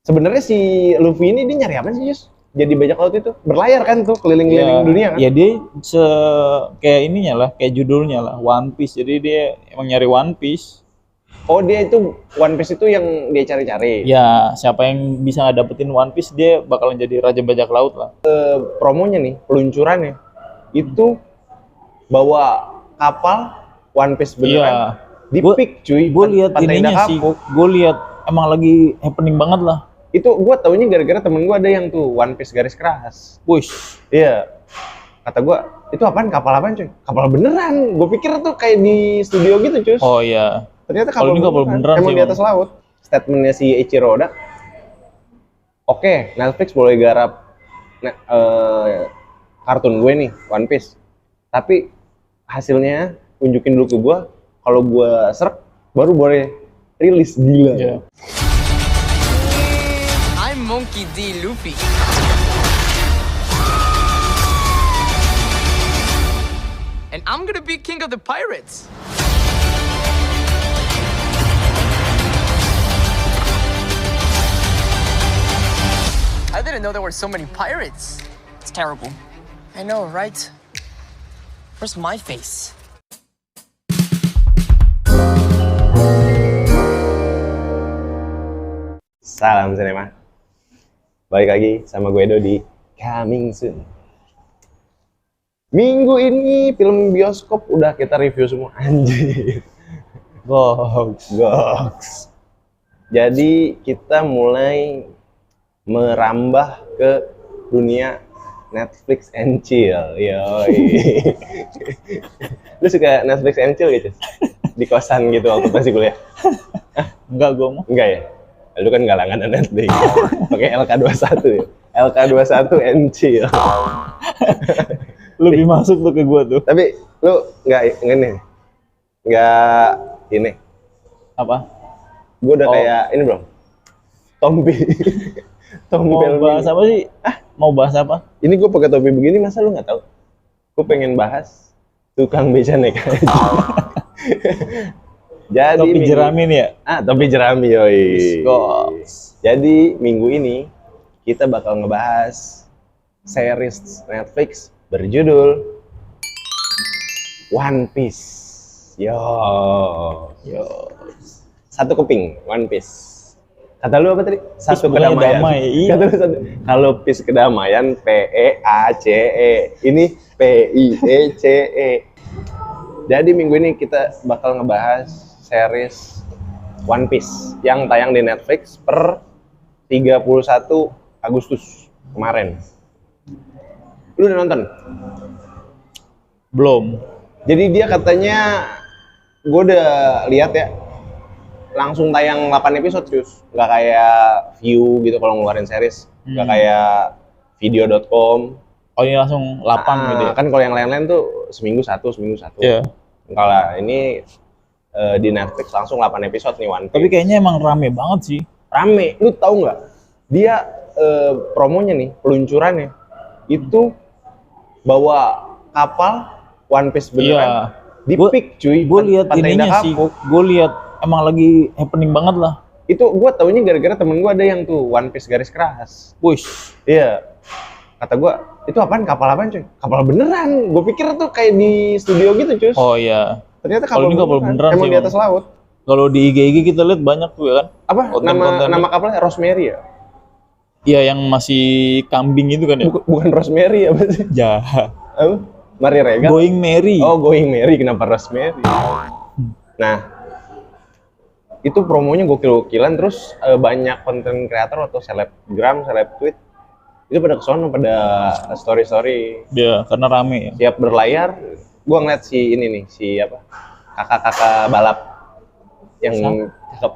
Sebenarnya si Luffy ini dia nyari apa sih, Jus? Jadi bajak laut itu berlayar kan tuh keliling-keliling dunia kan? Ya dia kayak ininya lah, kayak judulnya lah, One Piece. Jadi dia emang nyari One Piece. Oh, dia itu One Piece itu yang dia cari-cari. Ya, siapa yang bisa dapetin One Piece dia bakalan jadi raja bajak laut lah. Promonya nih, peluncurannya itu bawa kapal One Piece beneran. Iya. Di pick cuy. Gue lihat ininya sih. Gue lihat emang lagi happening banget lah. Itu gue taunya gara-gara temen gue ada yang tuh One Piece garis keras. Wush. Iya. Kata gue, itu apaan? Kapal apaan cuy? Kapal beneran. Gue pikir tuh kayak di studio gitu cuy. Oh iya. Ternyata kapal beneran. Emang sih, di atas laut. Statementnya si Eiichiro Oda. Oke, Netflix boleh garap kartun gue nih, One Piece. Tapi hasilnya tunjukin dulu ke gue. Kalau gue serap, baru boleh rilis. Gila. Yeah. I'm Monkey D. Luffy. And I'm gonna be king of the pirates. I didn't know there were so many pirates. It's terrible. I know, right? Where's my face? Salam sinema. Balik lagi sama gue Edo di Coming Soon. Minggu ini film bioskop udah kita review semua. Anjir. Goks. Jadi kita mulai merambah ke dunia Netflix and chill. Yoi. Lu suka Netflix and chill gitu? Di kosan gitu waktu masih kuliah? Enggak, gue mau. Enggak ya? Lu kan nggak langganan Netflix. Pakai LK21 ya? LK21 and chill. Lebih masuk tuh ke gue tuh. Tapi lu nggak ini. Apa? Gue udah kayak ini belum? Tompi. Mau bahas apa sih? Mau bahas apa? Ini gue pakai topi begini, masa lu nggak tahu? Gue pengen bahas tukang beca naik haji. Jadi topi jerami nih ya? Topi jerami yoi. Goks. Jadi minggu ini kita bakal ngebahas series Netflix berjudul One Piece. Yo. Satu keping One Piece. Kata lu apa tadi? Satu kedamaian. Iya. Kata lu satu. Kalau Piece kedamaian PEACE. Ini PIECE. Jadi minggu ini kita bakal ngebahas series One Piece yang tayang di Netflix per 31 Agustus kemarin. Lu udah nonton? Belum. Jadi dia katanya, gue udah lihat ya, langsung tayang 8 episode cus. Nggak kayak View gitu kalau ngeluarin series. Nggak kayak video.com. Oh ini langsung 8 gitu ya? Kan kalau yang lain-lain tuh seminggu satu. Iya. Kalau ini di Netflix langsung 8 episode nih One Piece. Tapi kayaknya emang rame banget sih. Rame, lu tahu nggak? Dia promonya nih, peluncurannya itu bawa kapal One Piece beneran. Di pick cuy. Gue lihat ininya sih. Gue lihat emang lagi happening banget lah. Itu gue taunya gara-gara temen gue ada yang tuh One Piece garis keras. Wush. Iya. Kata gue, itu apaan? Kapal apaan cuy? Kapal beneran. Gue pikir tuh kayak di studio gitu cuy. Oh iya. Ternyata kapal beneran. Emang sih, di atas laut. Kalau di IG kita lihat banyak tuh ya kan. Apa? Nama kapalnya Rosemary ya? Iya, yang masih kambing itu kan ya? Bukan Rosemary ya sih? Ya. Apa? Mari Regan. Going Mary. Oh, Going Mary. Kenapa Rosemary? Nah, itu promonya gokil-gokilan. Terus banyak konten kreator atau selebgram, seleb tweet itu pada kesono, pada story-story. Ya, karena rame ya. Siap berlayar. Gua ngeliat si ini nih, si apa? Kakak-kakak balap yang cakep.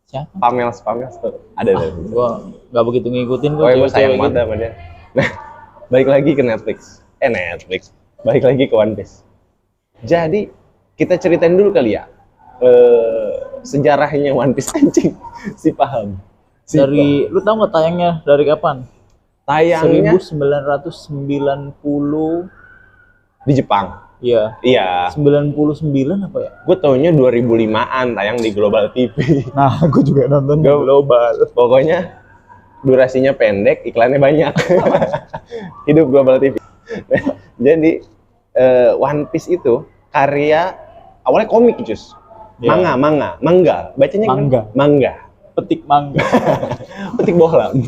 Siapa? Pamel tuh. Ada. Gua nggak begitu ngikutin gua sayang banget sama dia. Nah, balik lagi ke Netflix. Balik lagi ke One Piece. Jadi, kita ceritain dulu kali ya. Sejarahnya One Piece anjing. Paham. Lu tahu nggak tayangnya dari kapan? Tayangnya 1990 di Jepang. Iya. 99 apa ya? Gue taunya 2005-an tayang di Global TV. Nah, gue juga nonton di Global. Pokoknya durasinya pendek, iklannya banyak. Hidup Global TV. Jadi One Piece itu karya awalnya komik, Jus. Ya. Manga. Bacanya Mangga. gimana? Mangga. Petik mangga. Petik bohlam.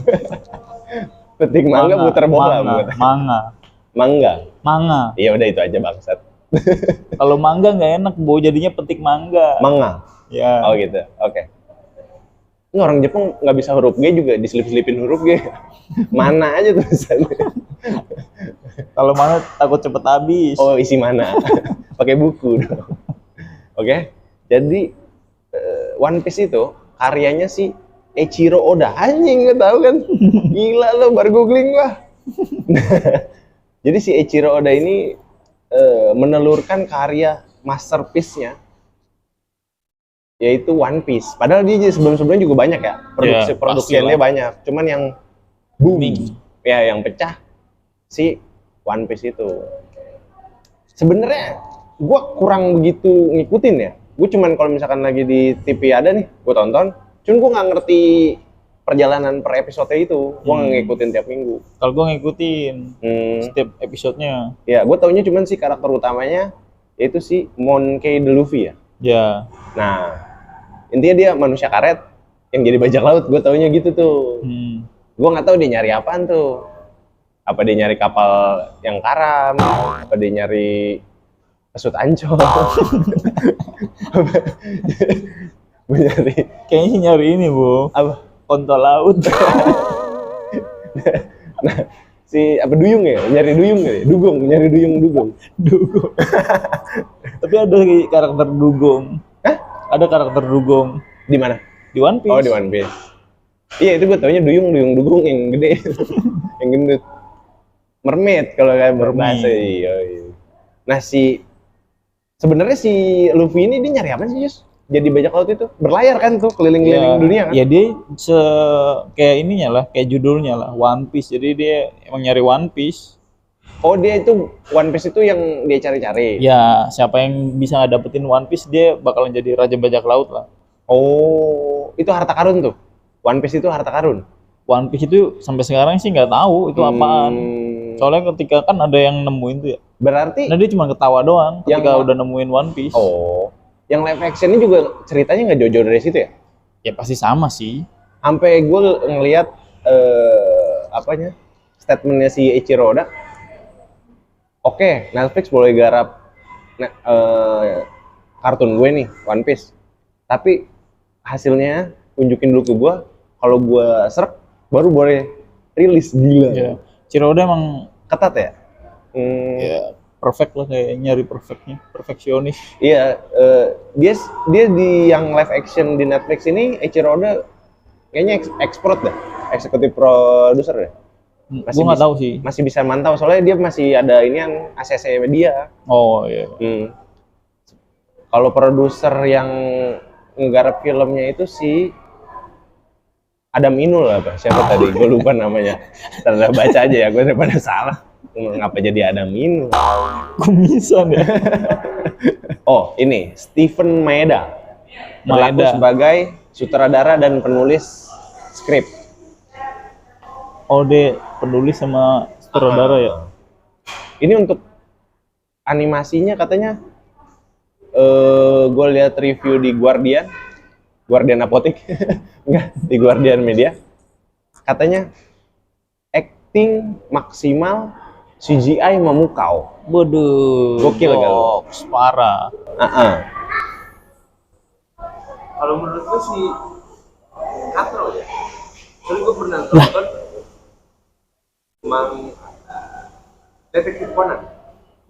Petik mangga, muter bohlam. Manga. Iya udah itu aja bangsat. Kalau mangga nggak enak, Bu. Jadinya petik mangga. Manga. Ya. Oh gitu. Oke. Ini orang Jepang nggak bisa huruf G juga diselip-selipin huruf G. Mana aja tulisannya. Kalau mana takut cepet habis. Oh, isi mana? Pakai buku dong. Oke. Jadi One Piece itu karyanya si Eiichiro Oda. Anjing, nggak tahu kan? Gila lo, baru googling gua. Jadi si Eiichiro Oda ini menelurkan karya masterpiece-nya yaitu One Piece. Padahal dia sebelum-sebelumnya juga banyak ya. Produksiannya banyak. Cuman yang booming, ya yang pecah si One Piece itu. Sebenarnya gua kurang begitu ngikutin ya. Gue cuman kalau misalkan lagi di TV ada nih, gue tonton. Cuman gue nggak ngerti perjalanan per episode itu. Gue nggak ngikutin tiap minggu. Kalau gue ngikutin setiap episodenya. Ya, gue taunya cuman si karakter utamanya yaitu si Monkey D. Luffy ya. Ya. Nah, intinya dia manusia karet yang jadi bajak laut. Gue taunya gitu tuh. Gue nggak tahu dia nyari apaan tuh. Apa dia nyari kapal yang karam? Apa dia nyari pesut ancol? Kayaknya sih nyari ini, Bu. Apa? Kontol laut. Nah, si apa duyung ya? Nyari duyung ya? Nyari dugong. Tapi ada karakter dugong. Hah? Ada karakter dugong. Di mana? Di One Piece. Oh, di One Piece. Iya, itu gue taunya dugong yang gede. Yang gendut. Mermaid kalau kayak berbahasa. Iya. Nah, sebenarnya si Luffy ini dia nyari apa sih, Jus? Jadi bajak laut itu berlayar kan tuh keliling-keliling dunia kan? Ya dia kayak ininya lah, kayak judulnya lah, One Piece. Jadi dia emang nyari One Piece. Oh, dia itu One Piece itu yang dia cari-cari. Ya, siapa yang bisa dapetin One Piece dia bakalan jadi raja bajak laut lah. Oh, itu harta karun tuh. One Piece itu harta karun. One Piece itu sampai sekarang sih nggak tahu itu apaan. Soalnya ketika kan ada yang nemuin tuh ya. Berarti nah dia cuma ketawa doang ketika udah nemuin One Piece. Oh, yang live actionnya juga ceritanya nggak jauh-jauh dari situ ya? Ya pasti sama sih. Sampai gue ngelihat statementnya si Eiichiro Oda. Oke, Netflix boleh garap kartun gue nih, One Piece. Tapi hasilnya tunjukin dulu ke gue. Kalau gue serek, baru boleh rilis. Gila. Ya. Eiichiro Oda emang ketat ya? Ya perfect lah, kayak nyari perfeksionis. Iya, dia di yang live action di Netflix ini Eiichiro Oda kayaknya ekspor dah, eksekutif produser deh. Gue nggak tahu sih. Masih bisa mantau soalnya dia masih ada ini yang ACC media. Oh iya. Kalau produser yang nggarap filmnya itu si Adam Inul apa? Siapa tadi? Gue lupa namanya. Terus baca aja ya, gue daripada salah. Ngapa jadi Adam Inul? Kumisan ya. Oh, ini Stephen Maeda. Berlaku sebagai sutradara dan penulis skrip. Oh, dia penulis sama sutradara ya. Ini untuk animasinya katanya gue lihat review di Guardian Apotek. Enggak, di Guardian Media. Katanya acting maksimal, CGI memukau. Bodoh. Gokil kan? Parah. Kalau menurut gue sih katro ya. Soalnya gue pernah nonton Detektif Conan.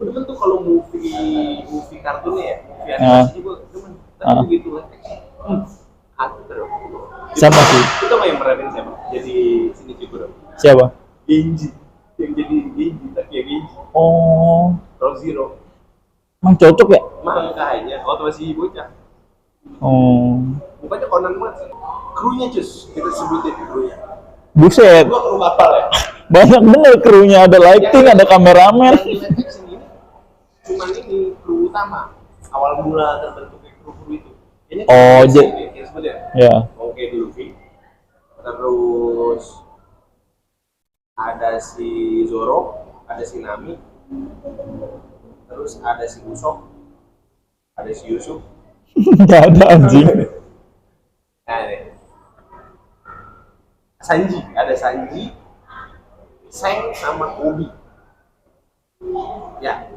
Gue demen tuh kalau movie kartunnya ya, movie animasi gue demen. Tapi begitu katro. Sama sih. Itu mah yang meranin siapa? Jadi sini juga. Siapa? Genji. Yang jadi Genji, tapi ya Genji. Oh. Rock Zero. Emang cocok ya? Makanya, waktu masih bocah. Oh. Mukanya Conan banget sih. Krunya Cus, kita sebutin krunya. Buset. Gua kru kapal ya. Banyak bener krunya, ada lighting, ada kameramen. Yang di sini cuman ini kru utama. Awal mula terbentuknya kru itu. Oh, jadi yang sebenarnya. Ya. Oke dulu Luffy. Terus ada si Zoro, ada si Nami, terus ada si Usopp, ada si Yusuf. Nggak ada anjing. Nah, ini. Sanji, ada Sanji, Seng sama Kobe. Ya.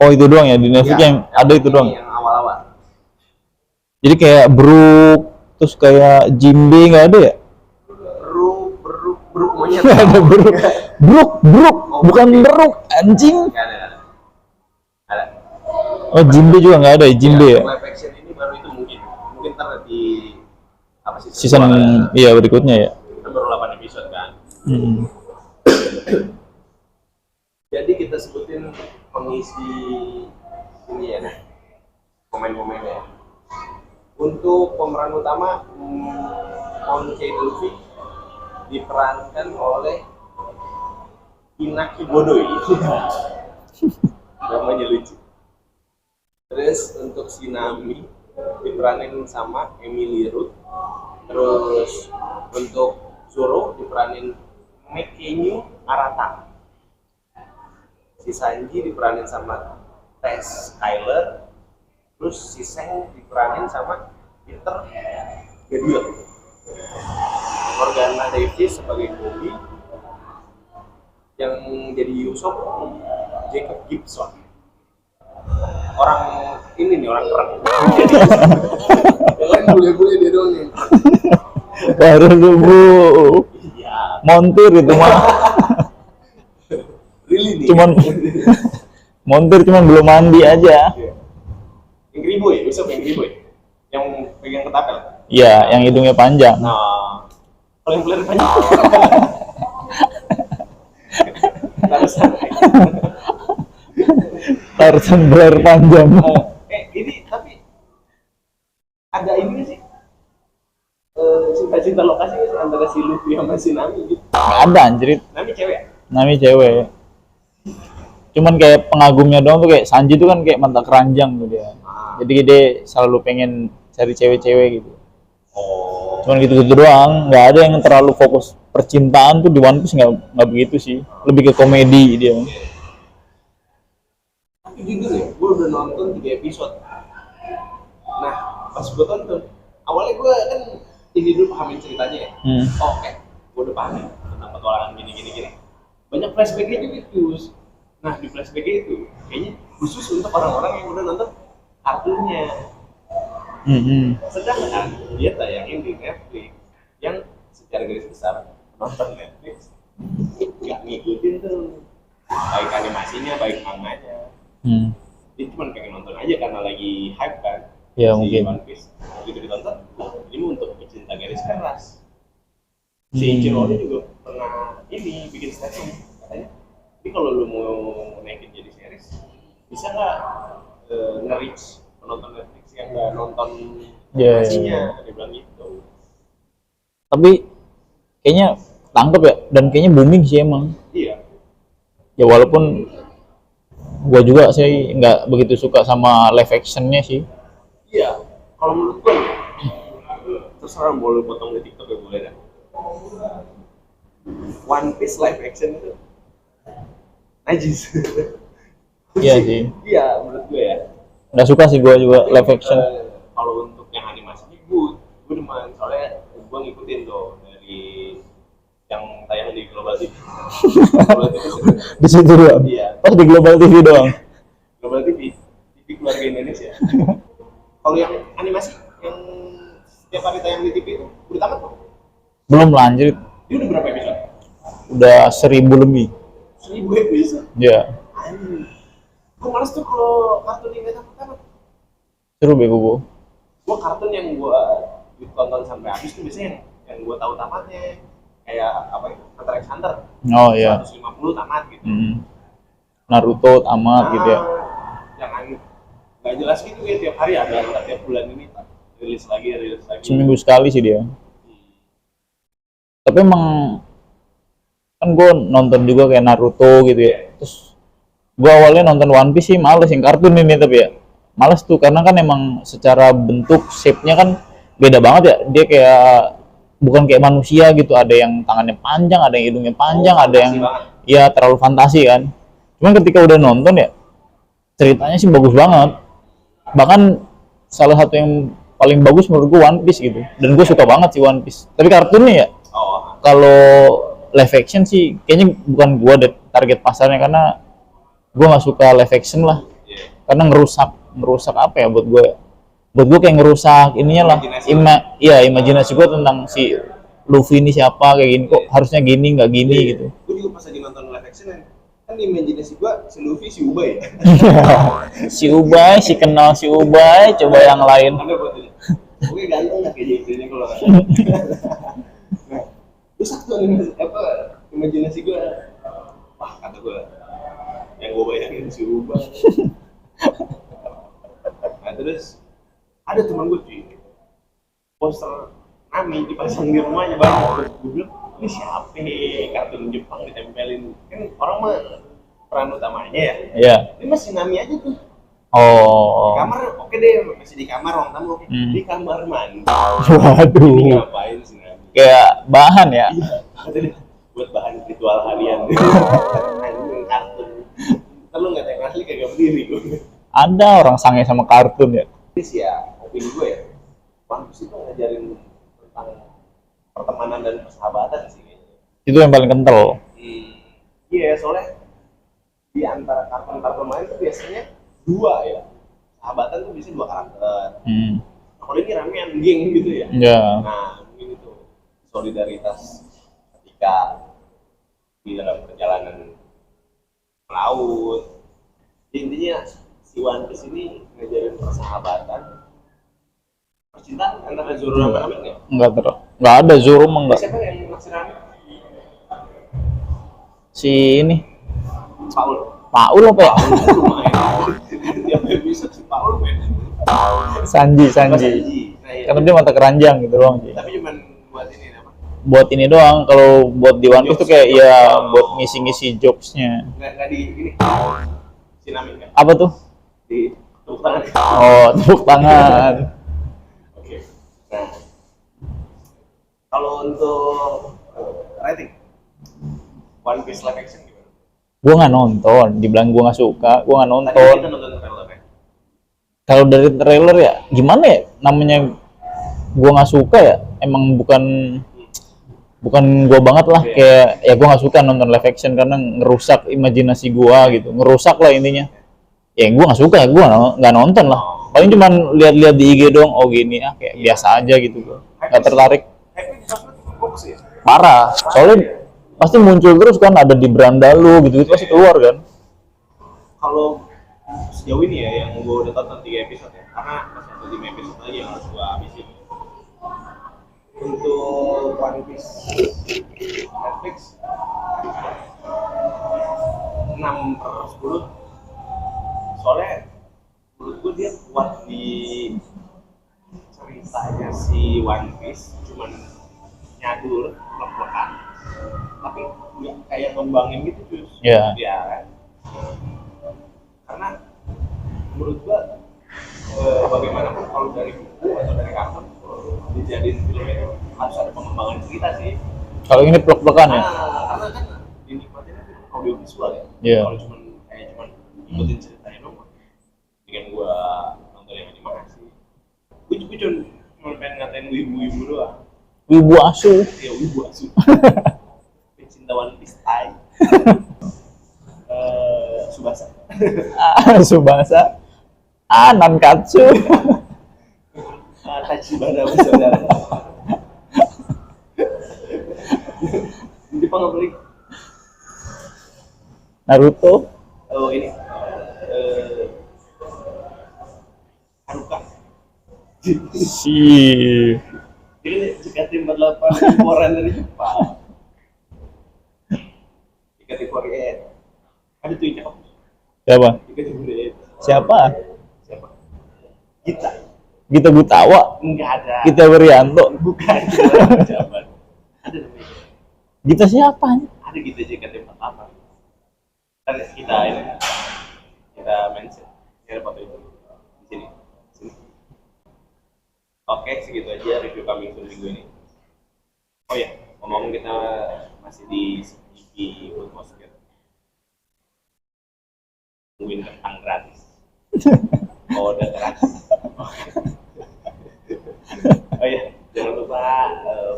Oh itu doang ya di Netflix Ya, yang ada itu doang. Yang awal-awal. Jadi kayak Brook terus kayak Jimbe nggak ada ya? Bruk monyet. Nggak ada Brook. Brook, bukan Brook anjing. Nggak ada. Ada. Oh Jimbe juga nggak ada ya Jimbe ya? Live action ini baru itu mungkin ntar di apa sih? Season iya berikutnya ya. Kan baru 8 episode kan. Hmm. Jadi kita sebutin pengisi ini ya, pemain-pemainnya. Untuk pemeran utama, Moncey Luffy diperankan oleh Inaki Godoy. Namanya lucu. Terus untuk si Nami diperanin sama Emily Root. Terus untuk Zoro diperanin Makenyu Arata. Si Sanji diperanin sama Tess Tyler. Terus si Seng diperanin sama Peter Gabriel. Morgana Davis sebagai Kobe. Yang jadi Usopp Jacob Gibson. Orang ini nih, orang keren. Yang lain bule-bule dia doang nih. Baru dulu Iya. montir itu mah. Really nih. Montir cuman belum mandi aja. Yang Riboy, Usopp yang Riboy. Yang pegang ketapel. Iya, yang hidungnya panjang. Nah, kalau yang pelan panjang. Tarzan. Tarzan beler panjang. Ini tapi ada ini sih. Cinta-cinta lokasi antara si Luffy sama si Nami gitu. Nggak ada anjir. Nami cewek ya? Nami cewek. Cuman kayak pengagumnya doang tuh kayak Sanji tuh kan kayak mata keranjang tuh dia. Jadi dia selalu pengen cari cewek-cewek gitu. Oh. Cuman gitu-gitu doang, nggak ada yang terlalu fokus percintaan tuh di One Piece nggak begitu sih. Lebih ke komedi dia. Tapi jujur ya, gue udah nonton 3 episode. Nah, pas gue tonton, awalnya gue kan ini dulu pahamin ceritanya ya. Oh, oke, gue udah paham ya, tentang petualangan gini. Banyak flashbacknya juga itu. Nah, di flashbacknya itu kayaknya khusus untuk orang-orang yang udah nonton kartunnya. Sedangkan dia tayangin di Netflix yang secara garis besar nonton Netflix nggak ngikutin tuh baik animasinya baik manganya. Dia cuma pengen nonton aja karena lagi hype kan. Ya si mungkin. One Piece. Begitu ditonton, ini untuk pecinta garis keras. Si Ichiro juga pernah ini bikin statement katanya. Tapi kalau lu mau naikin jadi series, bisa nggak nge-reach penonton Netflix yang nggak nonton animasinya? Dia bilang gitu. Tapi kayaknya tangkep ya, dan kayaknya booming sih emang. Iya. Ya walaupun gua juga sih nggak begitu suka sama live actionnya sih. Iya. Kalau menurut gua, terserah mau lu potong di TikTok ya boleh dah. One Piece live action itu najis. Iya sih. Iya, menurut gue ya. Nggak suka sih gua juga live action. Kalau untuk yang animasinya gue demen. Soalnya gue ngikutin tuh dari yang tayang di Global TV. Global TV Di situ doang. Iya. Pas di Global TV doang. Global TV, TV keluarga Indonesia. Kalau yang animasi yang setiap hari tayang di TV itu udah tamat kok. Belum lanjut. Dia udah berapa episode? Udah 1000 lebih. 1000 episode. Ya. Gue males tuh kalau kartun yang gak tamat-tamat. Seru bego gua. Gue kartun yang gue tonton sampai habis tuh biasanya yang gue tahu tamatnya kayak apa ya, Hunter x Hunter. Oh iya. 150 tamat gitu. Naruto tamat gitu ya. Jangan nggak jelas gitu ya, tiap hari ada tiap bulan ini rilis lagi. Seminggu sekali sih dia. Tapi emang kan gue nonton juga kayak Naruto gitu ya. Terus gue awalnya nonton One Piece sih males yang kartun ini, tapi ya males tuh karena kan emang secara bentuk shape-nya kan beda banget ya. Dia kayak bukan kayak manusia gitu, ada yang tangannya panjang, ada yang hidungnya panjang, ada yang ya terlalu fantasi kan. Cuman ketika udah nonton ya ceritanya sih bagus banget, bahkan salah satu yang paling bagus menurut gue One Piece gitu, dan gue suka banget sih One Piece. Tapi kartunnya ya kalau live action sih kayaknya bukan gue target pasarnya, karena gue nggak suka live action lah, karena ngerusak apa ya buat gue kayak ngerusak ininya lah, imajinasi gue tentang si Luffy ini siapa, kayak gini kok harusnya gini nggak gini gitu. Gue juga pas lagi nonton live action kan imajinasi gue si Luffy si Ubay ya. Si Ubay, si kenal si Ubay, coba yang lain. Oke ganteng lah kayak ini kalau nah, terus satu imajinasi gue, wah kata gue yang gue bayangin si Ubay. Nah terus ada teman gue cuy, poster Nami dipasang di rumahnya banget. Gue bilang ini siapa nih, kartun Jepang ditempelin, kan orang mah peran utamanya ya. Iya. Ini masih Nami aja tuh. Oh. Di kamar oke deh, masih di kamar ruang tamu oke. Di kamar mandi. Waduh. Ini ngapain sih Nami? Kayak bahan ya. Iya. Katanya buat bahan ritual harian. Anjing kartun. Ntar lu nggak tanya asli kagak berdiri gue. Ada orang sange sama kartun ya. Ini sih ya, opini gue ya. One Piece itu ngajarin tentang pertemanan dan persahabatan sih kayaknya. Itu yang paling kental. Iya, soalnya di antara kartun-kartun lain tuh biasanya dua ya. Sahabatan tuh biasanya dua karakter. Nah, kalau ini ramean geng gitu ya. Iya. Nah, mungkin itu solidaritas ketika di dalam perjalanan melaut. Intinya si One Piece ini ngajarin persahabatan, percintaan antara Zoro sama Nami nggak? Nggak ada, Zoro mah nggak. Siapa yang naksir Nami? Si ini Paul apa ya? lumayan. Tiap episode si Paul main. Sanji. Nah, iya. Karena dia mata keranjang gitu doang sih. Tapi cuman buat ini apa? Buat ini doang. Kalau buat di One Piece tuh kayak ya buat ngisi-ngisi jokesnya. Nggak di ini si Nami kan? Apa tuh? Di tepuk tangan. Oh, tepuk tangan. Oke. Nah, kalau untuk rating One Piece live action gimana? Gue nggak nonton. Dibilang gue nggak suka, gue nggak Tadi nonton. kita nonton trailer ya. Kalau dari trailer ya gimana ya, namanya gue nggak suka ya, emang bukan gue banget lah. Kayak ya gue nggak suka nonton live action karena ngerusak imajinasi gue gitu, ngerusak lah intinya. Ya gue nggak suka ya, gue nggak nonton lah, paling cuman lihat-lihat di IG doang. Oh gini kayak biasa aja gitu, gue nggak tertarik. Parah, soalnya pasti muncul terus kan, ada di beranda lu gitu pasti keluar kan. Kalau sejauh ini ya yang gue udah tonton 3 episode ya, karena masih ada 5 episode lagi yang harus gue habisin. Untuk One Piece Netflix 6/10, soalnya menurut gue dia kuat di ceritanya si One Piece, cuman nyadur plek-plekan tapi nggak kayak ngembangin gitu cuy. Iya. Ya kan, karena menurut gua bagaimanapun kalau dari buku atau dari kartun dijadiin film itu harus ada pengembangan cerita sih. Kalau ini plek-plekan ya. Karena kan dinikmatin audio visual ya. Iya. Kalau cuman ikutin ceritanya dong, dengan gua nonton yang animasi, gua cuma pengen ngatain ibu-ibu doang. Wibu asu. Ya wibu asu. Pencinta One Piece tai. Subasa. Subasa. Nankatsu. Tachibana bersaudara. Di Jepang apa lagi? Naruto. Oh ini. Haruka. Si. Ini JKT48 koran dari Jepang. JKT48. Ada tuh yang cakep. Siapa? JKT48. Siapa? Gita Gutawa. Enggak ada. Gita Wirianto. Bukan. Jawaban. Ada namanya. Gita siapa? Ada Gita JKT48. Kan kita ini. Kita mention. Ada foto itu di sini. Oke, segitu aja review kami untuk minggu ini. Oh ya, ngomong kita masih di CGV Food Basket. Tungguin kentang gratis. Oh, udah gratis. Oh iya, jangan lupa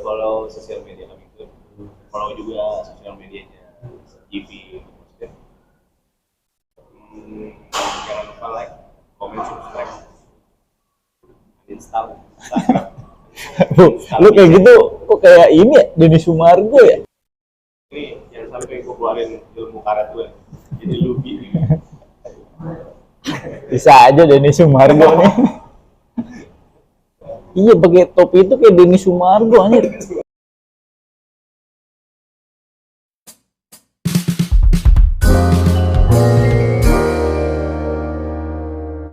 follow sosial media kami itu. Follow juga sosial medianya CGV Food Basket. Jangan lupa like, comment, subscribe, install. Lu kayak gitu kok kayak ini ya, Denny Sumargo ya? Ini jangan sampai gue keluarin ilmu karat gue. Jadi lubi. Bisa aja Denny Sumargo nih. Iya pakai topi itu kayak Denny Sumargo anjir.